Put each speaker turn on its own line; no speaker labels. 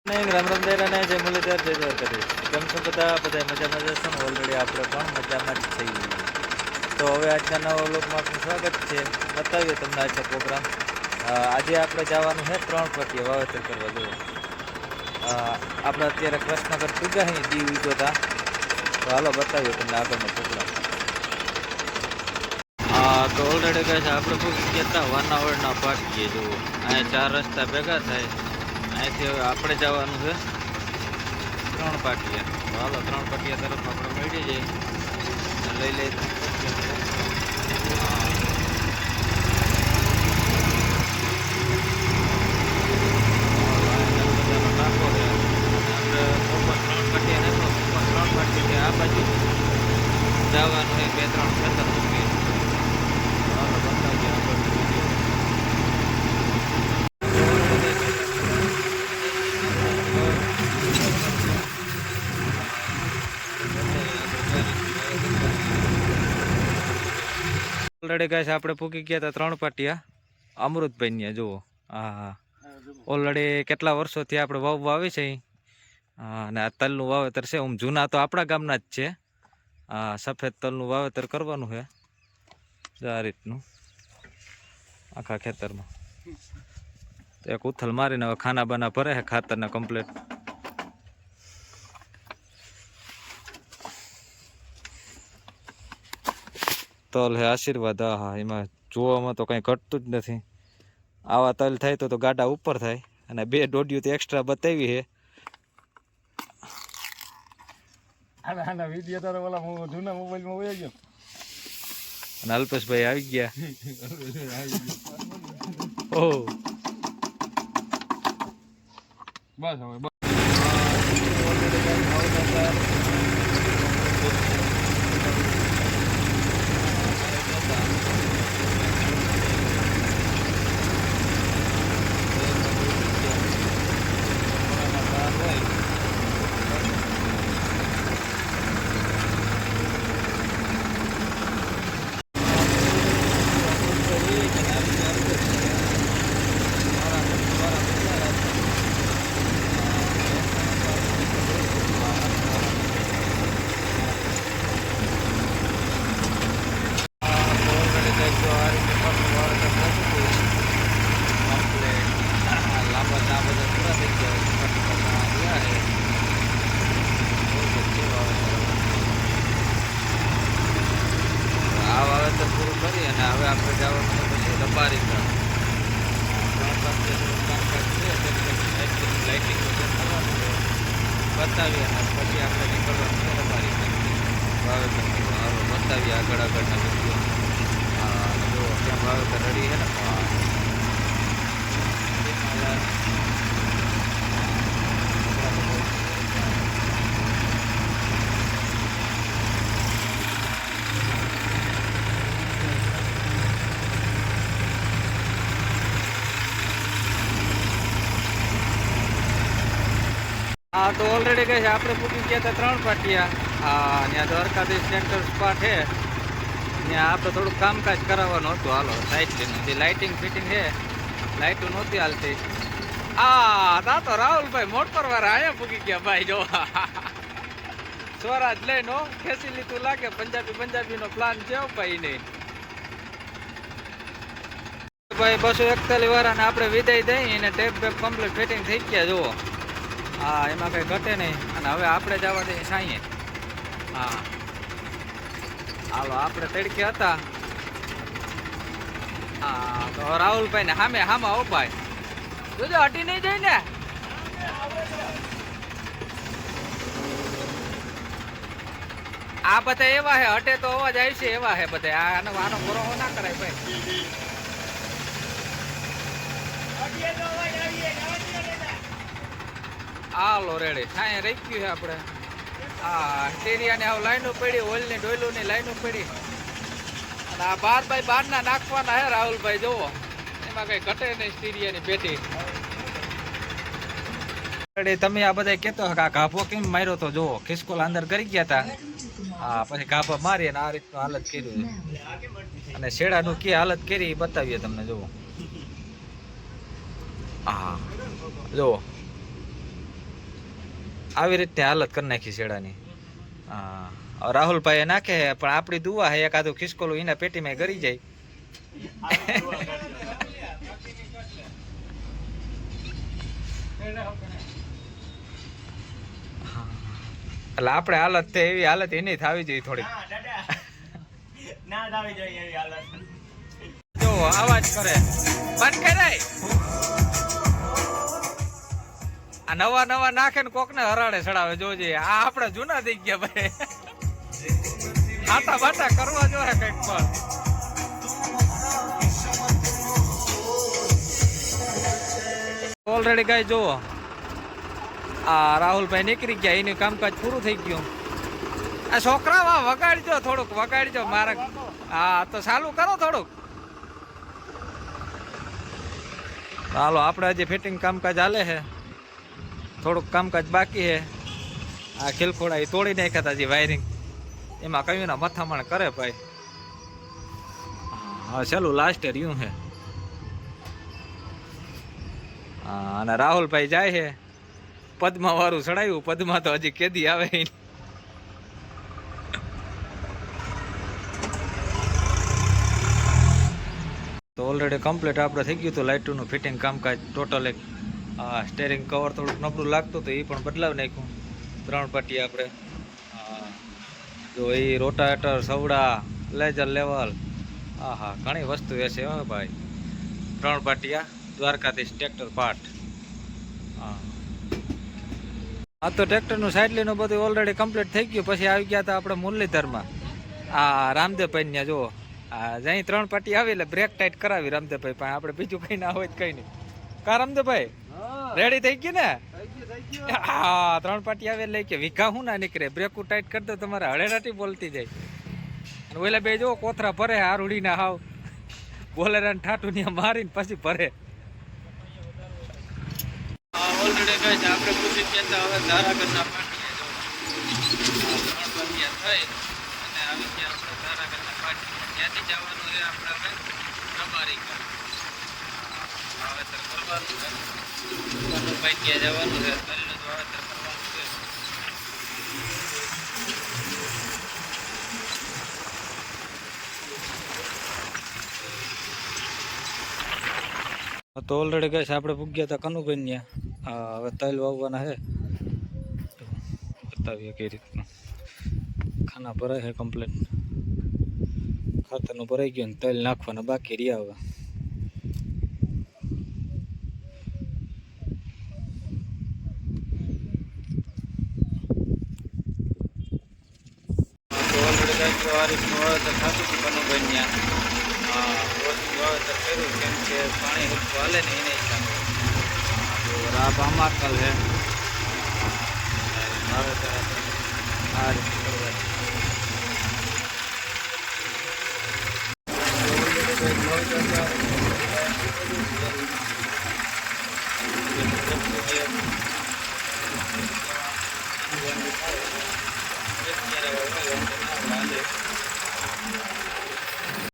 રામ રામ દેરા ને જય મુરલીધર જય દ્વારકાધીશ. કેમ છો બધા મજામાં જશો ને? ઓલરેડી આપણે પણ મજામાં જ છીએ. તો હવે આજના નવા વ્લોગમાં આપનું સ્વાગત છે. બતાવીએ તમને આજનો પ્રોગ્રામ. આજે આપણે જવાનું છે 3 પટ્ટીએ વાવેતર કરવા. જુઓ, આપણે અત્યારે કૃષ્ણગઢ પૂજા છે દીવ ઉગોતા. તો હાલો બતાવીએ તમને આગળનો પ્રોગ્રામ. તો ઓલરેડી કહે છે આપણે પૂછી ગયા હતા વાનાવળના પાટીએ. જુઓ, અહીંયા 4 રસ્તા ભેગા થાય. અહીંથી હવે આપણે જવાનું છે 3 પાટિયા. તો હાલો 3 પાટિયા તરફ આપણે મળી જઈએ, લઈ લઈએ 3 પાટિયા. ટાંકો છે આપણે ઉપર 3 પાટિયા નતો, ઉપર 3 પાટિયા આ બાજુ જવાનું છે 2-3 ખેતર મૂકી. હાલો બતાવીએ આગળ વિડીયો. ઓલરેડી ગાઈસ આપણે પૂકી ગયા હતા 3 પાટિયા અમૃતભાઈ ને. જુઓ, હા ઓલરેડી કેટલા વર્ષોથી આપણે વાવી છે. અને આ તલનું વાવેતર છે. જૂના તો આપણા ગામના જ છે. સફેદ તલનું વાવેતર કરવાનું છે આ રીતનું આખા ખેતરમાં. એક ઉથલ મારીને હવે ખાના બાના ભરે છે ખાતરના કમ્પ્લીટ. તલ હે આશીર્વાદ. હા, એમાં જોવામાં તો કંઈ ઘટતું જ નથી. આવા તલ થાય તો ગાડા ઉપર થાય. અને 2 દોઢિયું તો એક્સ્ટ્રા બતાવી છે.
વિડીયો તારો ઓલા જૂના મોબાઈલમાં વહી ગયો.
અને અલ્પેશભાઈ આવી ગયા. ઓહ
બસ હવે
પૂરું કરી અને હવે આપણે જવાનું પછી રબારી લાઇટિંગ કરવાનું છે, બતાવીએ અને પછી આપણે નીકળવાનું છે રબારી વાવેતર. બતાવીએ આગળ આગળના વિડીયો. જો કેમ વાવેતર રેડી છે ને. તો ઓલરેડી કહે છે આપણે પૂકી ગયા હતા 3 પાટિયા. ત્યાં દ્વારકાધીશ સેન્ટર સ્પોટ છે, ત્યાં આપણે થોડુંક કામકાજ કરાવવાનું હતું. હાલો સાઈડનું જે લાઇટિંગ ફિટિંગ છે, લાઇટો નહોતી હાલતી. તા તો રાહુલભાઈ મોટર વાળા અહીંયા પૂકી ગયા ભાઈ. જો સ્વરાજ લઈને ખેંચી લીધું લાગે. પંજાબીનો પ્લાન છે ભાઈ નહીં ભાઈ. 241 વાળાને આપણે વિદાય દઈ અને ટેપ બેપ કમ્પ્લીટ ફિટિંગ થઈ ગયા. જુઓ, હા એમાં કઈ ઘટે નહીં. અને હવે આપણે જવા દઈએ સાંઈએ. હા હાલો આપણે તડકે હતા. હા તો રાહુલભાઈ ને સામે હામાં ઓ ભાઈ જોજો હટી નહીં જાય ને. આ બધા એવા હે હટે તો અવાજ આવશે એવા હે બધા. આનો ભરોસો ના કરાય ભાઈ. હાલો રેડી સાંય રહી ગયું છે આપણે. હા ટેરિયાને હવે લાઈનો પડી, ઓઇલની ડોયલોની લાઈનો પડી. અને આ 12x12 ના નાખવાના હે રાહુલભાઈ. જુઓ એમાં કઈ ઘટે નહીં સ્ટીરિયાની પેટી. તમે આ બધા કેતો આ ઘાભો કેમ માર્યો તો. જુઓ ખિસકોલા અંદર કરી ગયા હતા. હા પછી ઘાભા મારી અને આ રીતનું હાલત કર્યું. અને શેડાનું કે હાલત કરી એ બતાવીએ તમને. જુઓ હા જુઓ આવી રીતની હાલત કરી નાખી શેડાની. હા રાહુલભાઈ નાખે હે, પણ આપણી દુવા હે એકાદું ખિસકોલું એના પેટીમાં ગરી જાય. એટલે આપણે હાલત છે એવી હાલત એની થવી જોઈએ થોડી. જો અવાજ કરે બંધ કરાય. આ નવા નવા નાખે ને કોક ને હરાડે ચડાવે જોજે. આ આપડે જૂના થઈ ગયા ભાઈ. આટા બાટા કરવા જોઈએ કઈક પણ. ઓલરેડી ગાય જોવો આ રાહુલભાઈ નીકળી ગયા, એનું કામકાજ પૂરું થઈ ગયું. આ છોકરા વગાડજો થોડુંક વગાડજો મારે. હા તો ચાલુ કરો થોડુંક. હાલો આપણે હજી ફિટિંગ કામકાજ હાલે છે, થોડુંક કામકાજ બાકી છે. આ ખીલખોડા એ તોડી નાખ્યા હતા હજી વાયરિંગ, એમાં કયું ના મથામણ કરે ભાઈ. હા ચાલુ લાસ્ટ રહ્યું છે. હા અને રાહુલભાઈ જાય છે પદ્મા વાળું ચડાવ્યું. પદ્મા તો હજી કેદી આવે. તો ઓલરેડી કમ્પ્લીટ આપણે થઈ ગયું હતું લાઇટનું ફિટિંગ કામકાજ ટોટલ. એક સ્ટેરિંગ કવર થોડુંક નબળું લાગતું હતું, એ પણ બદલાવી નાખ્યું. 3 પાટી આપણે જો એ રોટાવેટર સવડા લેજર લેવલ હા ઘણી વસ્તુ એ છે હો ભાઈ. 3 પાટિયા દ્વારકાધીશ ટ્રેક્ટર પાર્ટ. હા તો ટ્રેક્ટરનું સાઇડલીનું બધું ઓલરેડી કમ્પ્લીટ થઈ ગયું. પછી આવી ગયા હતા આપણે મુરલીધરમાં. આ રામદેવભાઈ ને જુઓ, જઈ 3 પાટી આવી એટલે બ્રેક ટાઈટ કરાવી રામદેવભાઈ. પણ આપણે બીજું કઈ ના હોય કઈ નહીં. કા રામદેવભાઈ રેડી થઈ ગયું ને? હા 3 પાટી આવે એટલે કે વીઘા હું ના નીકળે. બ્રેકું ટાઈટ કરી દો તમારે હળેરાટી બોલતી જાય. અને ઓલા બે જો કોથરા ભરે હારુડી ના હાવ બોલેરા ઠાઠું ને મારીને પછી ભરે. ઓલરેડી કહે છે આપણે પૂછી ગયા હવે ધારાગરના પાટીએ થઈ અને આવી ગયા આપણે ધારાગરના પાટી. ત્યાંથી જવાનું છે આપણે હવે રબારી વાવેતર કરવાનું છે. ભાઈ ત્યાં જવાનું છે, તલનું વાવેતર કરવાનું છે. તો ઓલરેડી કહે છે આપણે પૂગ્યા હતા કનુભાઈ ત્યાં. હવે તલ વાવવાના છે, બતાવીએ કઈ રીતનું. ખાના ભરાય છે કમ્પ્લીટ, ખાતરનું ભરાઈ ગયું ને તલ નાખવાના બાકી રહ્યા. હવે આ રીતનું વાવેતર થતું હતું કનુભાઈ ત્યાં. વાવેતર કર્યું કેમ કે પાણી હલકું હાલે ને એને હિસાબે. રાબ આમાકલ છે વાવેતર આ રીતે કરવાનું.